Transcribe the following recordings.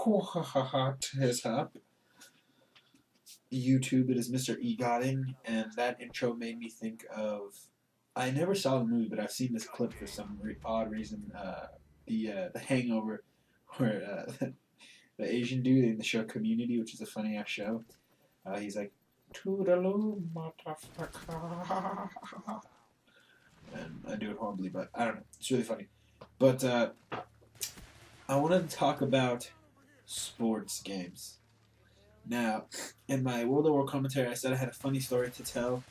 What is up? YouTube, it is Mr. Egodding, and that intro made me think of. I never saw the movie, but I've seen this clip for some odd reason. The Hangover, where the Asian dude in the show Community, which is a funny ass show, he's like, "Toodaloo, motherfucker," and I do it horribly, but I don't know. It's really funny. But I wanted to talk about sports games. Now, in my World of War commentary, I said I had a funny story to tell,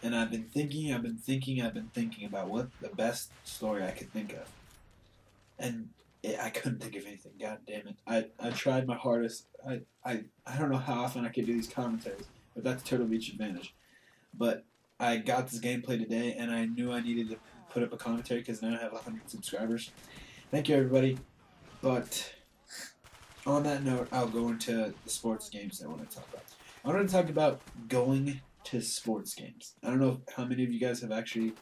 and I've been thinking about what the best story I could think of, and I couldn't think of anything. God damn it! I tried my hardest. I don't know how often I could do these commentaries, but that's Turtle Beach Advantage. But I got this gameplay today, and I knew I needed to put up a commentary because now I have 100 subscribers. Thank you, everybody. But on that note, I'll go into the sports games I want to talk about. I want to talk about going to sports games. I don't know how many of you guys have actually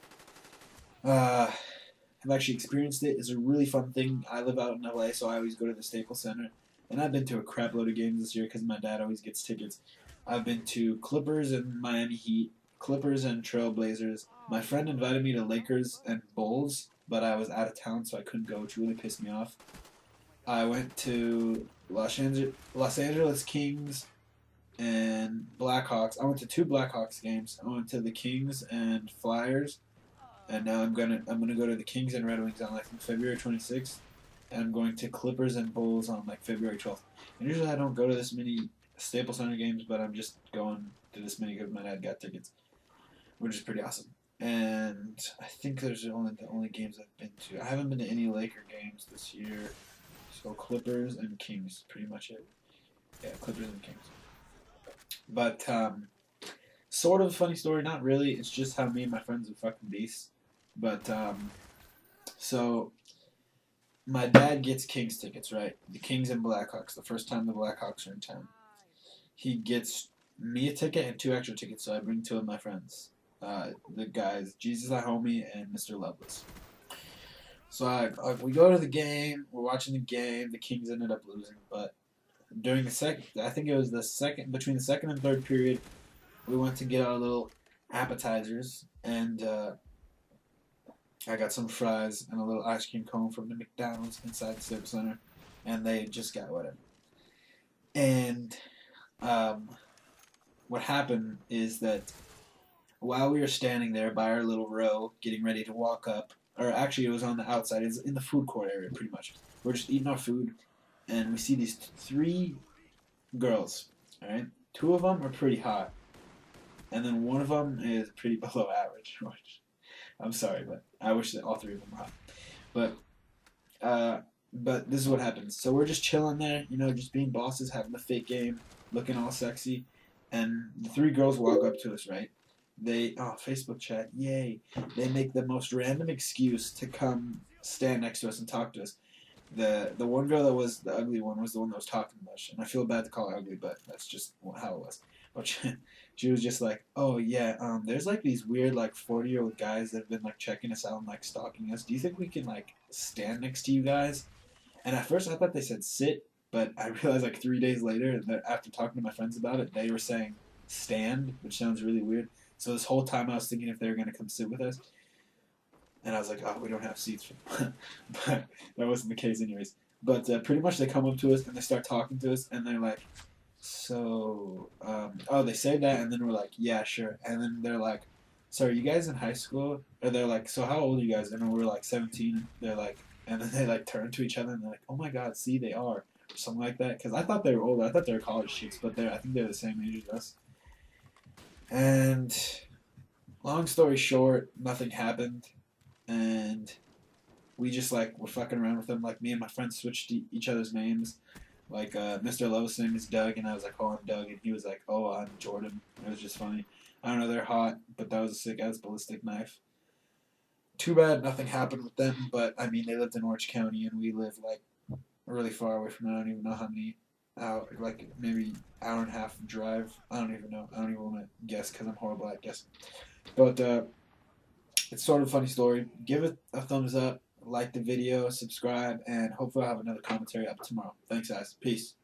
experienced it. It's a really fun thing. I live out in LA, so I always go to the Staples Center, and I've been to a crap load of games this year because my dad always gets tickets. I've been to Clippers and Miami Heat, Clippers and Trailblazers. My friend invited me to Lakers and Bulls, but I was out of town, so I couldn't go, which really pissed me off. I went to Los Angeles Kings and Blackhawks. I went to two Blackhawks games. I went to the Kings and Flyers, and now I'm gonna go to the Kings and Red Wings on like February 26th, and I'm going to Clippers and Bulls on like February 12th. And usually I don't go to this many Staples Center games, but I'm just going to this many because my dad got tickets, which is pretty awesome. And I think those are the only games I've been to. I haven't been to any Laker games this year. So Clippers and Kings, pretty much it. Yeah, Clippers and Kings. But sort of a funny story, not really. It's just how me and my friends are fucking beasts. But so my dad gets Kings tickets, right? The Kings and Blackhawks. The first time the Blackhawks are in town, he gets me a ticket and two extra tickets. So I bring two of my friends, the guys Jesus Homie and Mr. Loveless. So we go to the game. We're watching the game. The Kings ended up losing, but during the second, I think it was between the second and third period, we went to get our little appetizers, and I got some fries and a little ice cream cone from the McDonald's inside the Staples Center, and they just got whatever. And what happened is that while we were standing there by our little row, getting ready to walk up. Or actually, it was on the outside. It's in the food court area, pretty much. We're just eating our food, and we see these three girls. All right, two of them are pretty hot, and then one of them is pretty below average. Which, I'm sorry, but I wish that all three of them were hot. But this is what happens. So we're just chilling there, just being bosses, having a fake game, looking all sexy, and the three girls walk up to us, right? Facebook chat, yay. They make the most random excuse to come stand next to us and talk to us. The one girl that was the ugly one was the one that was talking the most, and I feel bad to call her ugly, but that's just how it was. But she was just like, oh yeah, there's like these weird like 40-year-old guys that have been like checking us out and like stalking us. Do you think we can like stand next to you guys? And at first I thought they said sit, but I realized like 3 days later that after talking to my friends about it, they were saying stand, which sounds really weird. So this whole time I was thinking if they were going to come sit with us. And I was like, oh, we don't have seats. But that wasn't the case anyways. But pretty much they come up to us and they start talking to us. And they're like, so, they say that. And then we're like, yeah, sure. And then they're like, so are you guys in high school? Or they're like, so how old are you guys? And we're like 17. They're like, and then they like turn to each other and they're like, oh my God, see, they are. Or something like that. Because I thought they were older. I thought they were college chicks. But I think they're the same age as us. And long story short, nothing happened, and we just like were fucking around with them. Like me and my friends switched each other's names. Like Mr. Love's name is Doug, and I was like, oh, I'm Doug, and he was like, oh, I'm Jordan. It was just funny. I don't know, they're hot, but that was a sick ass ballistic knife. Too bad nothing happened with them, but I mean they lived in Orange County, and we live like really far away from it. I don't even know how many. Like maybe hour and a half drive. I don't even know. I don't even want to guess because I'm horrible at guessing. But it's sort of a funny story. Give it a thumbs up. like the video, subscribe, and hopefully I'll have another commentary up tomorrow. Thanks, guys. Peace.